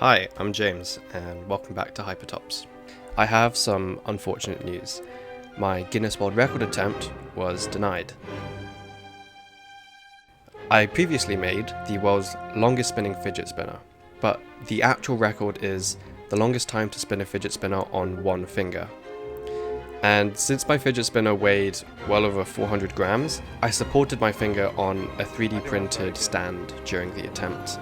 Hi, I'm James, and welcome back to Hypertops. I have some unfortunate news. My Guinness World Record attempt was denied. I previously made the world's longest spinning fidget spinner, but the actual record is the longest time to spin a fidget spinner on one finger. And since my fidget spinner weighed well over 400 grams, I supported my finger on a 3D printed stand during the attempt.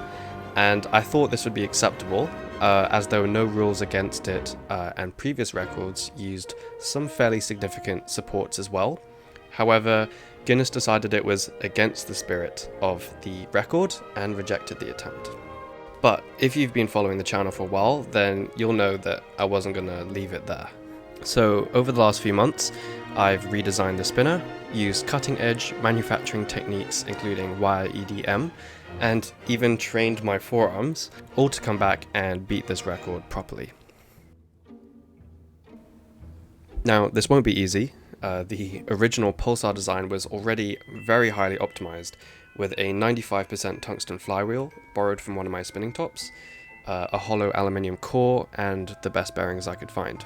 And I thought this would be acceptable, as there were no rules against it, and previous records used some fairly significant supports as well. However, Guinness decided it was against the spirit of the record and rejected the attempt. But if you've been following the channel for a while, then you'll know that I wasn't going to leave it there. So over the last few months, I've redesigned the spinner, used cutting-edge manufacturing techniques including wire EDM, and even trained my forearms, all to come back and beat this record properly. Now, this won't be easy. The original Pulsar design was already very highly optimized, with a 95% tungsten flywheel borrowed from one of my spinning tops, a hollow aluminium core, and the best bearings I could find.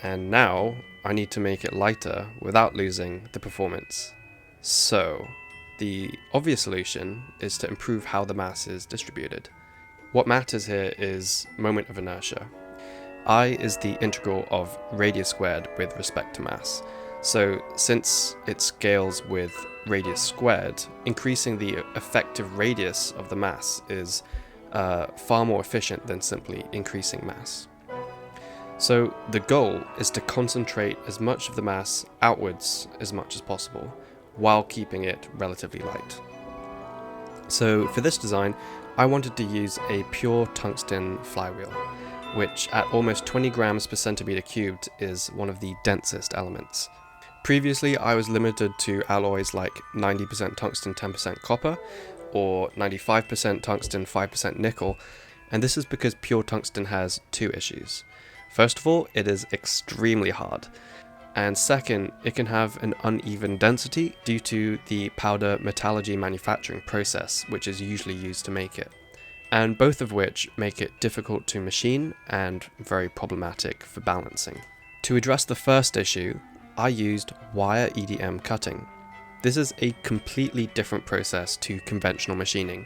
And now, I need to make it lighter without losing the performance. So, the obvious solution is to improve how the mass is distributed. What matters here is moment of inertia. I is the integral of radius squared with respect to mass. So since it scales with radius squared, increasing the effective radius of the mass is far more efficient than simply increasing mass. So the goal is to concentrate as much of the mass outwards as much as possible, while keeping it relatively light. So for this design, I wanted to use a pure tungsten flywheel, which at almost 20 grams per centimeter cubed is one of the densest elements. Previously, I was limited to alloys like 90% tungsten, 10% copper, or 95% tungsten, 5% nickel, and this is because pure tungsten has two issues. First of all, it is extremely hard. And second, it can have an uneven density due to the powder metallurgy manufacturing process, which is usually used to make it, and both of which make it difficult to machine and very problematic for balancing. To address the first issue, I used wire EDM cutting. This is a completely different process to conventional machining,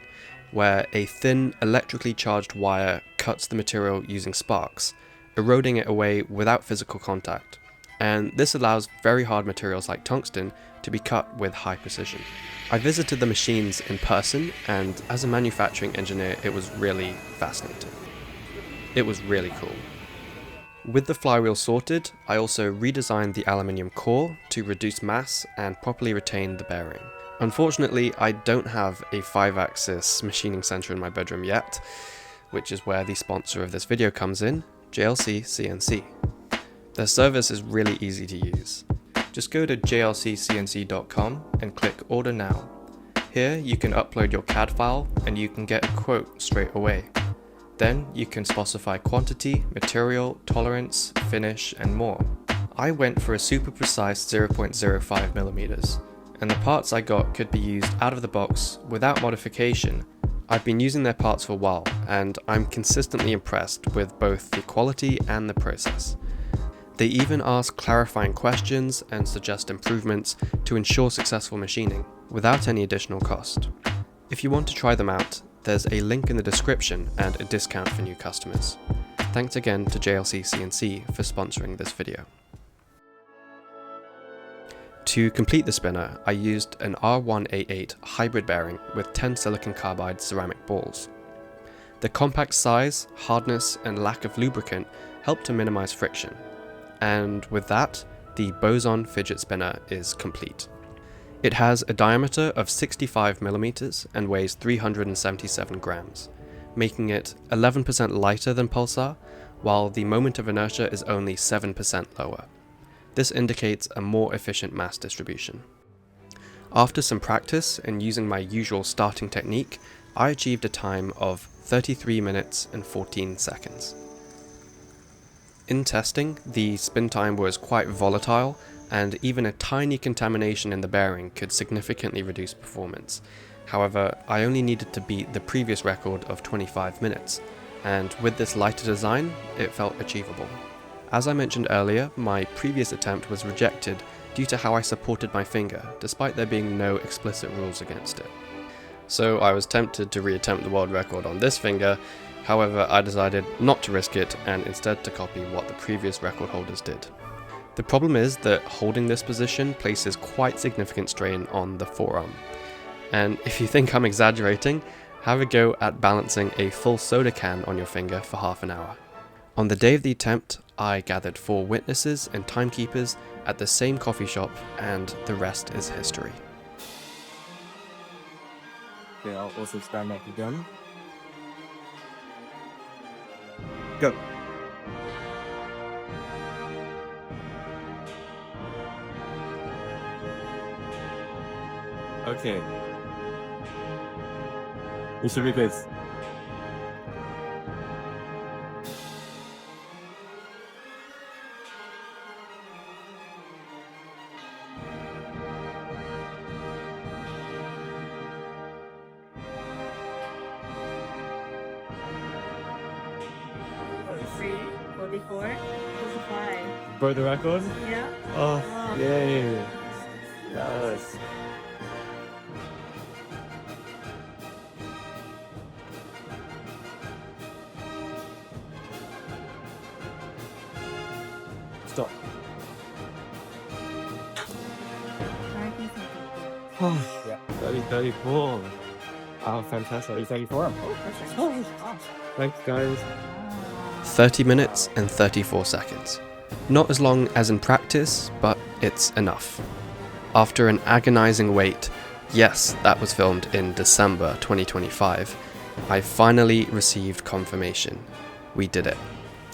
where a thin electrically charged wire cuts the material using sparks, eroding it away without physical contact. And this allows very hard materials like tungsten to be cut with high precision. I visited the machines in person, and as a manufacturing engineer, it was really fascinating. It was really cool. With the flywheel sorted, I also redesigned the aluminium core to reduce mass and properly retain the bearing. Unfortunately, I don't have a 5-axis machining center in my bedroom yet, which is where the sponsor of this video comes in, JLC CNC. Their service is really easy to use. Just go to jlccnc.com and click Order Now. Here you can upload your CAD file and you can get a quote straight away. Then you can specify quantity, material, tolerance, finish, and more. I went for a super precise 0.05mm, and the parts I got could be used out of the box without modification. I've been using their parts for a while, and I'm consistently impressed with both the quality and the process. They even ask clarifying questions and suggest improvements to ensure successful machining, without any additional cost. If you want to try them out, there's a link in the description and a discount for new customers. Thanks again to JLC CNC for sponsoring this video. To complete the spinner, I used an R188 hybrid bearing with 10 silicon carbide ceramic balls. The compact size, hardness, and lack of lubricant help to minimize friction. And with that, the BOSON fidget spinner is complete. It has a diameter of 65mm and weighs 377 grams, making it 11% lighter than Pulsar, while the moment of inertia is only 7% lower. This indicates a more efficient mass distribution. After some practice and using my usual starting technique, I achieved a time of 33 minutes and 14 seconds. In testing, the spin time was quite volatile, and even a tiny contamination in the bearing could significantly reduce performance. However, I only needed to beat the previous record of 25 minutes, and with this lighter design, it felt achievable. As I mentioned earlier, my previous attempt was rejected due to how I supported my finger, despite there being no explicit rules against it. So I was tempted to reattempt the world record on this finger, however I decided not to risk it and instead to copy what the previous record holders did. The problem is that holding this position places quite significant strain on the forearm. And if you think I'm exaggerating, have a go at balancing a full soda can on your finger for half an hour. On the day of the attempt, I gathered 4 witnesses and timekeepers at the same coffee shop, and the rest is history. Okay, I'll also stand up again. Go. Okay. You should be good. Three, 44, 45. Broke the record? Yeah. Oh, yay. Yes. Stop. Oh, yeah. 30, 34. Oh, fantastic. 34. Oh, perfect. Oh. Thanks, guys. 30 minutes and 34 seconds. Not as long as in practice, but it's enough. After an agonizing wait, yes, that was filmed in December 2025, I finally received confirmation. We did it.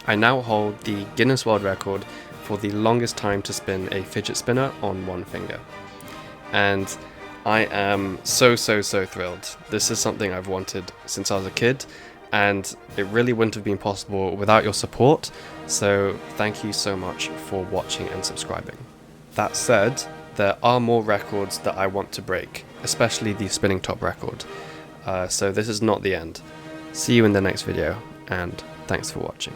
I now hold the Guinness World Record for the longest time to spin a fidget spinner on one finger. And I am so thrilled. This is something I've wanted since I was a kid, and it really wouldn't have been possible without your support, so thank you so much for watching and subscribing. That said, there are more records that I want to break, especially the spinning top record, so this is not the end. See you in the next video, and thanks for watching.